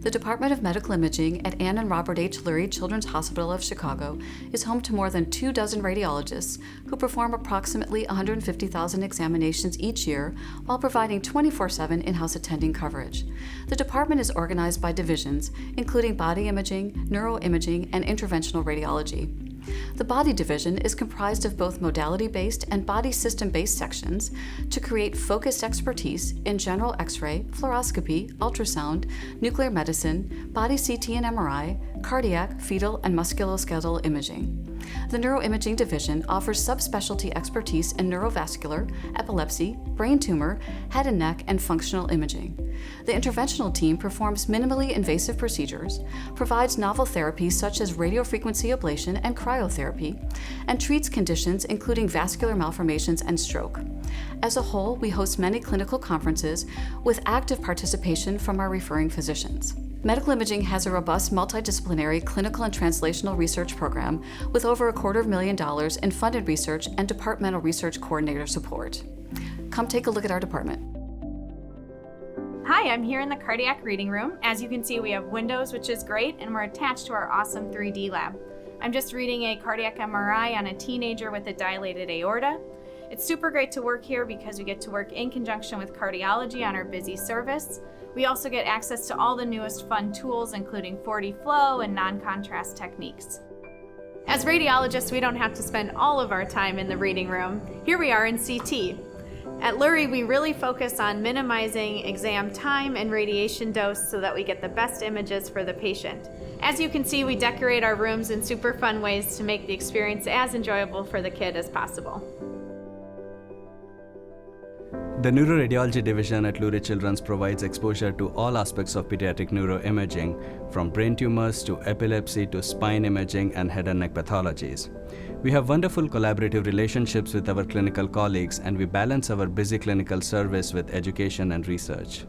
The Department of Medical Imaging at Ann and Robert H. Lurie Children's Hospital of Chicago is home to more than 24 radiologists who perform approximately 150,000 examinations each year while providing 24/7 in-house attending coverage. The department is organized by divisions, including body imaging, neuroimaging, and interventional radiology. The body division is comprised of both modality-based and body system-based sections to create focused expertise in general X-ray, fluoroscopy, ultrasound, nuclear medicine, body CT and MRI, cardiac, fetal, and musculoskeletal imaging. The neuroimaging division offers subspecialty expertise in neurovascular, epilepsy, brain tumor, head and neck, and functional imaging. The interventional team performs minimally invasive procedures, provides novel therapies such as radiofrequency ablation and cryotherapy, and treats conditions including vascular malformations and stroke. As a whole, we host many clinical conferences with active participation from our referring physicians. Medical imaging has a robust multidisciplinary clinical and translational research program with over $250,000 in funded research and departmental research coordinator support. Come take a look at our department. Hi, I'm here in the cardiac reading room. As you can see, we have windows, which is great, and we're attached to our awesome 3D lab. I'm just reading a cardiac MRI on a teenager with a dilated aorta. It's super great to work here because we get to work in conjunction with cardiology on our busy service. We also get access to all the newest fun tools, including 4D flow and non-contrast techniques. As radiologists, we don't have to spend all of our time in the reading room. Here we are in CT. At Lurie, we really focus on minimizing exam time and radiation dose so that we get the best images for the patient. As you can see, we decorate our rooms in super fun ways to make the experience as enjoyable for the kid as possible. The Neuroradiology Division at Lurie Children's provides exposure to all aspects of pediatric neuroimaging, from brain tumors to epilepsy to spine imaging and head and neck pathologies. We have wonderful collaborative relationships with our clinical colleagues, and we balance our busy clinical service with education and research.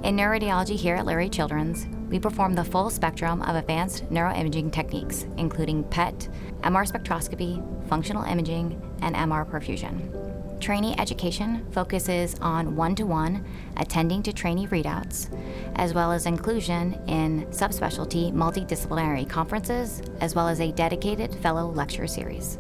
In neuroradiology here at Lurie Children's, we perform the full spectrum of advanced neuroimaging techniques, including PET, MR spectroscopy, functional imaging, and MR perfusion. Trainee education focuses on one-to-one attending to trainee readouts, as well as inclusion in subspecialty multidisciplinary conferences, as well as a dedicated fellow lecture series.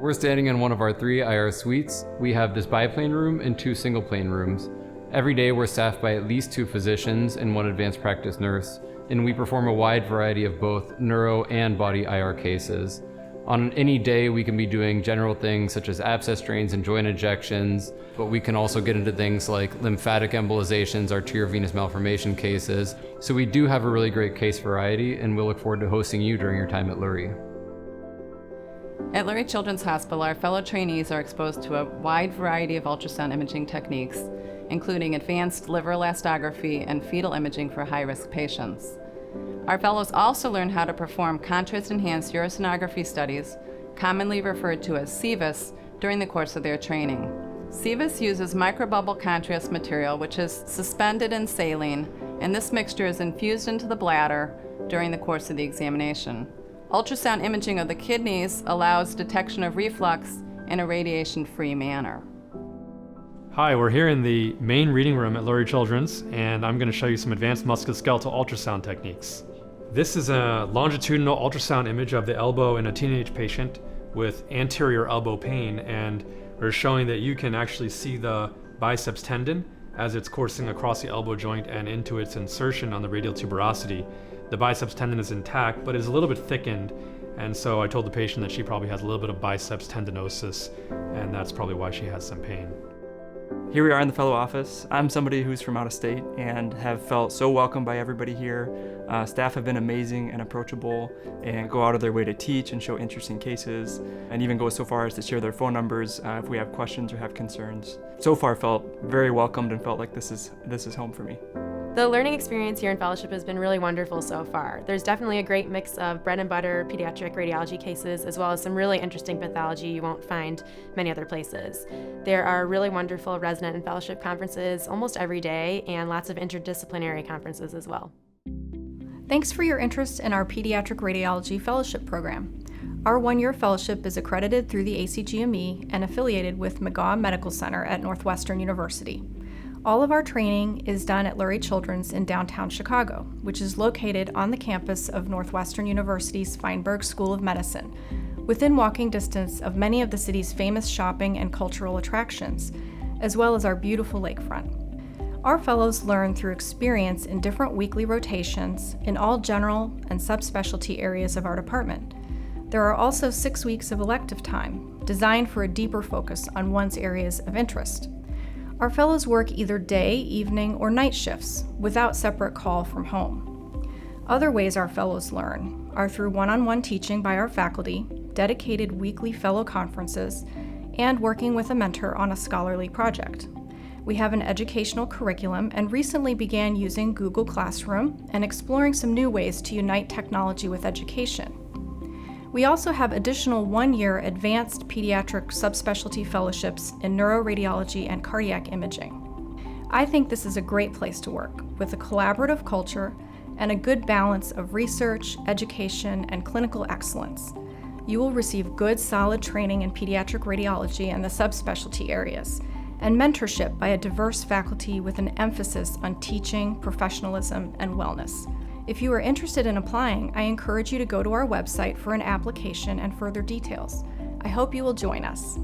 We're standing in one of our 3 IR suites. We have this biplane room and 2 single plane rooms. Every day we're staffed by at least 2 physicians and 1 advanced practice nurse, and we perform a wide variety of both neuro and body IR cases. On any day, we can be doing general things such as abscess drains and joint ejections, but we can also get into things like lymphatic embolizations, arteriovenous malformation cases. So we do have a really great case variety, and we'll look forward to hosting you during your time at Lurie. At Lurie Children's Hospital, our fellow trainees are exposed to a wide variety of ultrasound imaging techniques, including advanced liver elastography and fetal imaging for high-risk patients. Our fellows also learn how to perform contrast-enhanced urosonography studies, commonly referred to as CVIS, during the course of their training. CVIS uses microbubble contrast material, which is suspended in saline, and this mixture is infused into the bladder during the course of the examination. Ultrasound imaging of the kidneys allows detection of reflux in a radiation-free manner. Hi, we're here in the main reading room at Lurie Children's, and I'm going to show you some advanced musculoskeletal ultrasound techniques. This is a longitudinal ultrasound image of the elbow in a teenage patient with anterior elbow pain, and we're showing that you can actually see the biceps tendon as it's coursing across the elbow joint and into its insertion on the radial tuberosity. The biceps tendon is intact, but is a little bit thickened, and so I told the patient that she probably has a little bit of biceps tendinosis, and that's probably why she has some pain. Here we are in the fellow office. I'm somebody who's from out of state and have felt so welcomed by everybody here. Staff have been amazing and approachable and go out of their way to teach and show interesting cases, and even go so far as to share their phone numbers if we have questions or have concerns. So far felt very welcomed and felt like this is home for me. The learning experience here in fellowship has been really wonderful so far. There's definitely a great mix of bread and butter pediatric radiology cases, as well as some really interesting pathology you won't find many other places. There are really wonderful resident and fellowship conferences almost every day, and lots of interdisciplinary conferences as well. Thanks for your interest in our Pediatric Radiology Fellowship Program. Our one-year fellowship is accredited through the ACGME and affiliated with McGaw Medical Center at Northwestern University. All of our training is done at Lurie Children's in downtown Chicago, which is located on the campus of Northwestern University's Feinberg School of Medicine, within walking distance of many of the city's famous shopping and cultural attractions, as well as our beautiful lakefront. Our fellows learn through experience in different weekly rotations in all general and subspecialty areas of our department. There are also 6 weeks of elective time, designed for a deeper focus on one's areas of interest. Our fellows work either day, evening, or night shifts without separate call from home. Other ways our fellows learn are through one-on-one teaching by our faculty, dedicated weekly fellow conferences, and working with a mentor on a scholarly project. We have an educational curriculum and recently began using Google Classroom and exploring some new ways to unite technology with education. We also have additional 1-year advanced pediatric subspecialty fellowships in neuroradiology and cardiac imaging. I think this is a great place to work, with a collaborative culture and a good balance of research, education, and clinical excellence. You will receive good, solid training in pediatric radiology and the subspecialty areas, and mentorship by a diverse faculty with an emphasis on teaching, professionalism, and wellness. If you are interested in applying, I encourage you to go to our website for an application and further details. I hope you will join us.